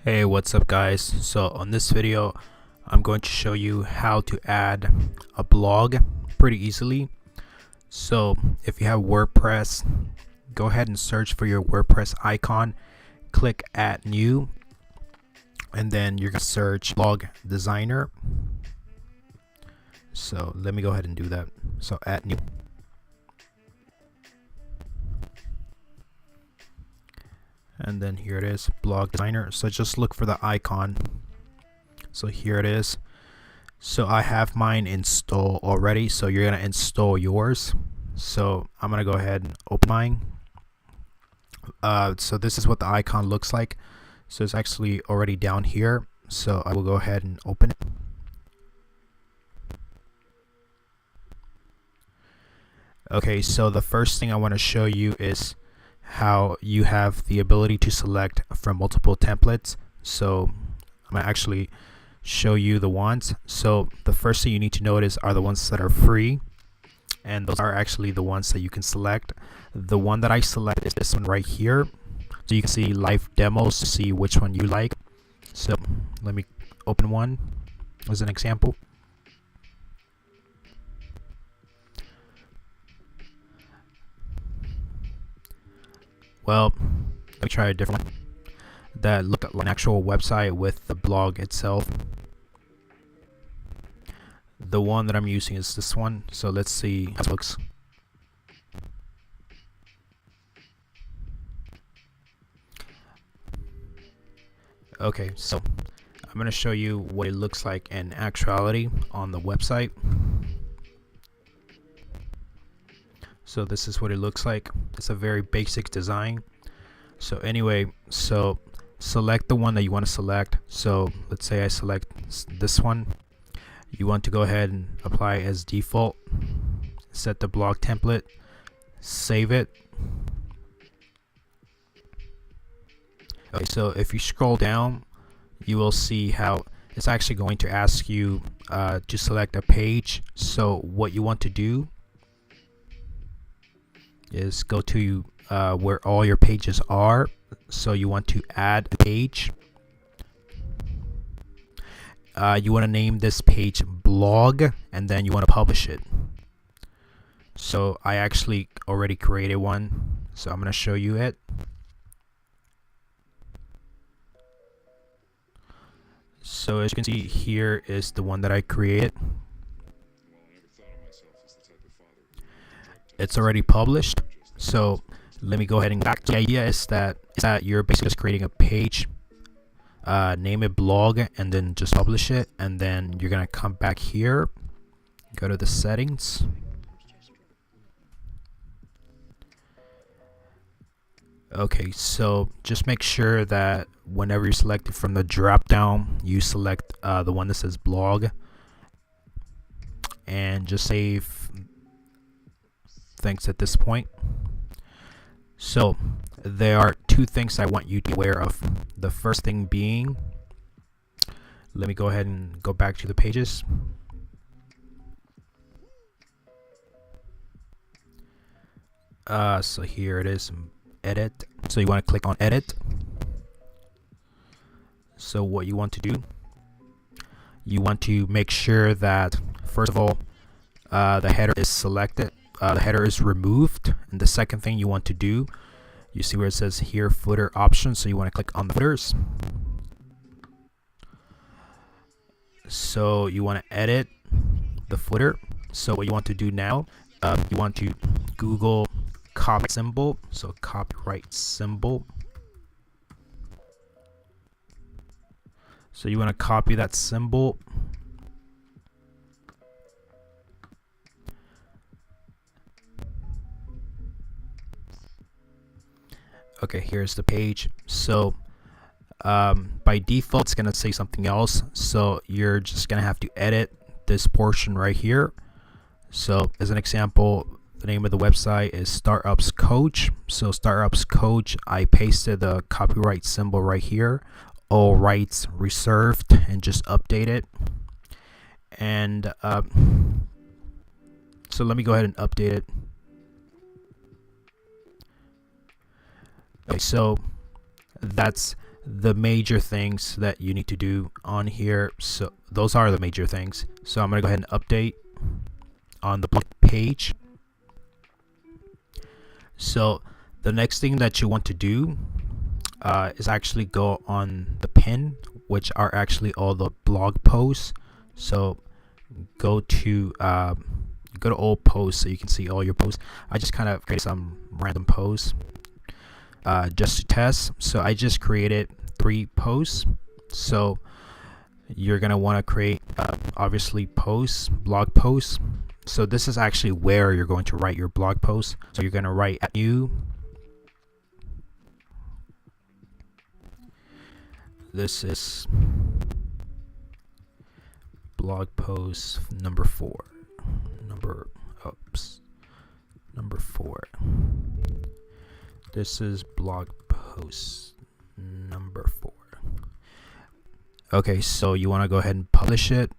Hey, what's up guys? So on this video I'm going to show you how to add a blog pretty easily. So if you have WordPress, go ahead and search for your WordPress icon, click add new, and then you're going to search blog designer. So let me go ahead and do that. So add new. And then here it is, blog designer. So just look for the icon. So here it is. So I have mine installed already, so you're gonna install yours. So I'm gonna go ahead and open mine. So this is what the icon looks like. So it's actually already down here, so I will go ahead and open it. Okay, so the first thing I want to show you is how you have the ability to select from multiple templates. So I'm gonna actually show you the ones. So the first thing you need to notice are the ones that are free, and those are actually the ones that you can select. The one that I select is this one right here, so you can see live demos to see which one you like. So let me open one as an example. Well, let me try a different one that look like an actual website with the blog itself. The one that I'm using is this one, so let's see how it looks. Okay, so I'm going to show you what it looks like in actuality on the website. So this is what it looks like. It's a very basic design. So anyway, so select the one that you want to select. So let's say I select this one. You want to go ahead and apply as default, set the blog template, save it. Okay, so if you scroll down, you will see how it's actually going to ask you to select a page. So what you want to do is go to where all your pages are. So you want to add a page. You want to name this page blog, and then you want to publish it. So I actually already created one, so I'm going to show you it. So as you can see, here is the one that I created. It's already published. So let me go ahead and back. The idea is that you're basically just creating a page, name it blog, and then just publish it. And then you're gonna come back here, go to the settings. Okay, so just make sure that whenever you select it from the drop down, you select the one that says blog, and just save things at this point. So there are two things I want you to be aware of. The first thing being, let me go ahead and go back to the pages. So here it is, edit. So you want to click on edit. So what you want to do, you want to make sure that first of all the header is selected, the header is removed, and the second thing you want to do, you see where it says here footer options, so you want to click on the footers. So you want to edit the footer. So what you want to do now, you want to Google copy symbol, so copyright symbol. So you want to copy that symbol. Okay, here's the page. So by default it's gonna say something else, so you're just gonna have to edit this portion right here. So as an example, the name of the website is Startups Coach. So Startups Coach, I pasted the copyright symbol right here, all rights reserved, and just update it. And so let me go ahead and update it. Okay, so that's the major things that you need to do on here. So those are the major things. So I'm gonna go ahead and update on the blog page. So the next thing that you want to do is actually go on the pin, which are actually all the blog posts. So go to all posts so you can see all your posts. I just kind of created some random posts just to test. So I just created 3 posts. So you're gonna want to create obviously blog posts. So this is actually where you're going to write your blog post. So you're gonna write new. This is blog post number 4. Number 4. This is blog post number 4. Okay, so you want to go ahead and publish it.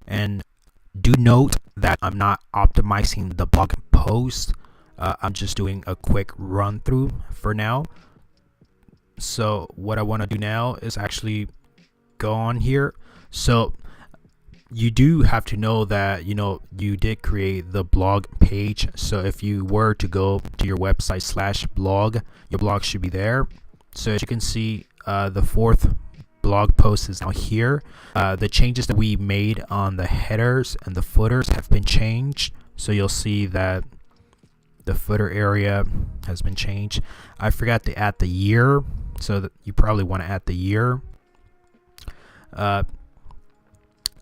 And do note that I'm not optimizing the blog post. I'm just doing a quick run through for now. So what I want to do now is actually go on here. So you do have to know that you did create the blog page. So if you were to go to your website /blog, your blog should be there. So as you can see, the 4th blog post is now here. The changes that we made on the headers and the footers have been changed. So you'll see that the footer area has been changed. I forgot to add the year, so that you probably want to add the year.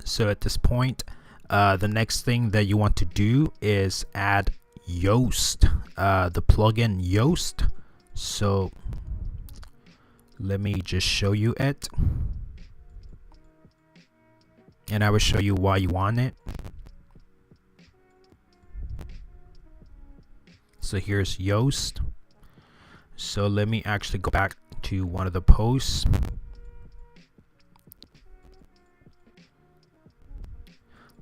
So at this point, the next thing that you want to do is add Yoast, the plugin Yoast. So let me just show you it, and I will show you why you want it. So here's Yoast. So let me actually go back to one of the posts.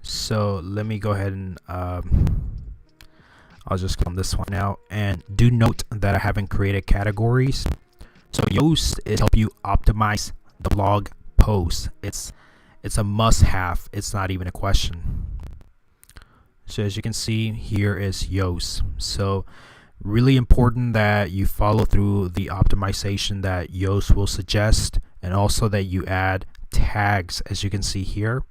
So let me go ahead and I'll just click on this one now, and do note that I haven't created categories. So Yoast is help you optimize the blog post. It's a must-have. It's not even a question. So as you can see, here is Yoast. So really important that you follow through the optimization that Yoast will suggest, and also that you add tags, as you can see here.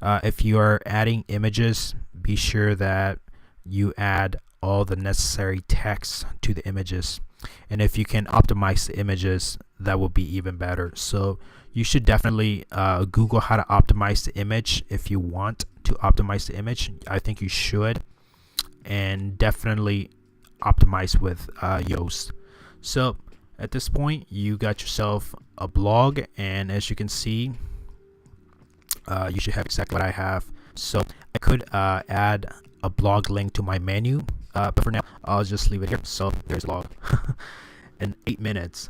If you are adding images, be sure that you add all the necessary text to the images. And if you can optimize the images, that will be even better. So you should definitely Google how to optimize the image. If you want to optimize the image, I think you should, and definitely optimize with Yoast. So at this point, you got yourself a blog, and as you can see, you should have exactly what I have. So I could add a blog link to my menu, but for now I'll just leave it here. So there's a blog in 8 minutes,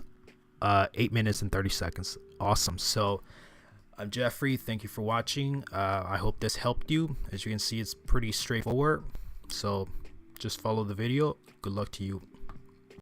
8 minutes and 30 seconds. Awesome. So I'm Jeffrey. Thank you for watching. I hope this helped you. As you can see, it's pretty straightforward. So just follow the video. Good luck to you.